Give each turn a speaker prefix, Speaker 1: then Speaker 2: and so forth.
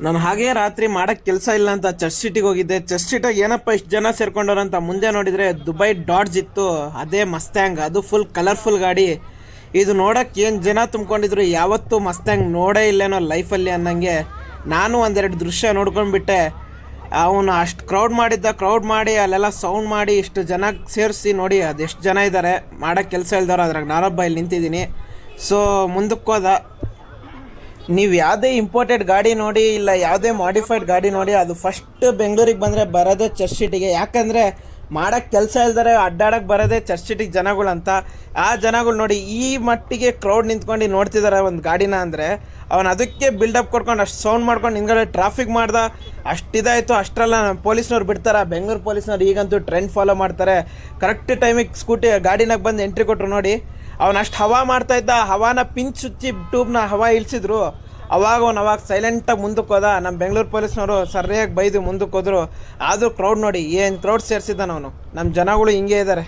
Speaker 1: ನಾನು ಹಾಗೇ ರಾತ್ರಿ ಮಾಡೋಕ್ಕೆ ಕೆಲಸ ಇಲ್ಲ ಅಂತ ಚರ್ಚ್ ಸಿಟಿಗೆ ಹೋಗಿದ್ದೆ. ಚರ್ಚ್ ಸಿಟಿಗೆ ಏನಪ್ಪ ಇಷ್ಟು ಜನ ಸೇರ್ಕೊಂಡವ್ರು ಅಂತ ಮುಂದೆ ನೋಡಿದರೆ ದುಬೈ ಡಾಡ್ಜ್ ಇತ್ತು, ಅದೇ ಮಸ್ತ್ಯಾಂಗ್. ಅದು ಫುಲ್ ಕಲರ್ಫುಲ್ ಗಾಡಿ. ಇದು ನೋಡೋಕ್ಕೆ ಏನು ಜನ ತುಂಬ್ಕೊಂಡಿದ್ರು, ಯಾವತ್ತೂ ಮಸ್ತ್ಯಾಂಗ್ ನೋಡೇ ಇಲ್ಲೇನೋ ಲೈಫಲ್ಲಿ ಅನ್ನಂಗೆ. ನಾನು ಒಂದೆರಡು ದೃಶ್ಯ ನೋಡ್ಕೊಂಡ್ಬಿಟ್ಟೆ. ಅವನು ಅಷ್ಟು ಕ್ರೌಡ್ ಮಾಡಿ ಅಲ್ಲೆಲ್ಲ ಸೌಂಡ್ ಮಾಡಿ ಇಷ್ಟು ಜನ ಸೇರಿಸಿ ನೋಡಿ ಅದೆಷ್ಟು ಜನ ಇದ್ದಾರೆ. ಮಾಡೋಕ್ಕೆ ಕೆಲಸ ಇಲ್ದವ್ರು ಅದ್ರಾಗ ನಾನೊಬ್ಬ ಇಲ್ಲಿ ನಿಂತಿದ್ದೀನಿ. ಸೊ ಮುಂದಕ್ಕೆ ಹೋದ, ನೀವು ಯಾವುದೇ ಇಂಪೋರ್ಟೆಡ್ ಗಾಡಿ ನೋಡಿ ಇಲ್ಲ ಯಾವುದೇ ಮಾಡಿಫೈಡ್ ಗಾಡಿ ನೋಡಿ, ಅದು ಫಸ್ಟ್ ಬೆಂಗಳೂರಿಗೆ ಬಂದರೆ ಬರೋದೇ ಚರ್ಚ್ ಸಿಟಿಗೆ. ಯಾಕಂದರೆ ಮಾಡೋಕ್ಕೆ ಕೆಲಸ ಇಲ್ದರೆ ಅಡ್ಡಾಡಕ್ಕೆ ಬರೋದೇ ಚರ್ಚ್ ಸಿಟಿಗೆ ಜನಗಳಂತ. ಆ ಜನಗಳು ನೋಡಿ ಈ ಮಟ್ಟಿಗೆ ಕ್ರೌಡ್ ನಿಂತ್ಕೊಂಡು ನೋಡ್ತಿದ್ದಾರೆ ಒಂದು ಗಾಡಿನ ಅಂದರೆ, ಅವನು ಅದಕ್ಕೆ ಬಿಲ್ಡಪ್ ಕೊಡ್ಕೊಂಡು ಅಷ್ಟು ಸೌಂಡ್ ಮಾಡ್ಕೊಂಡು ಹಿಂದ್ಗಡೆ ಟ್ರಾಫಿಕ್ ಮಾಡ್ದ. ಅಷ್ಟಿದಾಯಿತು. ಅಷ್ಟರಲ್ಲ ನಮ್ಮ ಪೊಲೀಸ್ನವ್ರು ಬಿಡ್ತಾರೆ. ಬೆಂಗಳೂರು ಪೊಲೀಸ್ನವ್ರು ಈಗಂತೂ ಟ್ರೆಂಡ್ ಫಾಲೋ ಮಾಡ್ತಾರೆ. ಕರೆಕ್ಟ್ ಟೈಮಿಗೆ ಗಾಡಿನಾಗ ಬಂದು ಎಂಟ್ರಿ ಕೊಟ್ಟರು ನೋಡಿ. ಅವನು ಅಷ್ಟು ಹವಾ ಮಾಡ್ತಾಯಿದ್ದ, ಹವಾನ ಪಿಂಚ್ ಚುಚ್ಚಿ ಟ್ಯೂಬ್ನ ಹವಾ ಇಳಿಸಿದ್ರು. ಅವಾಗ ಸೈಲೆಂಟಾಗಿ ಮುಂದಕ್ಕೆ ಹೋದ. ನಮ್ಮ ಬೆಂಗಳೂರು ಪೊಲೀಸ್ನವರು ಸರಿಯಾಗಿ ಬೈದು ಮುಂದಕ್ಕೆ ಹೋದರು. ಆದರೂ ಕ್ರೌಡ್ ನೋಡಿ ಏನು ಕ್ರೌಡ್ ಸೇರಿಸಿದ್ದಾನ ಅವನು. ನಮ್ಮ ಜನಗಳು ಹಿಂಗೆ ಇದ್ದಾರೆ.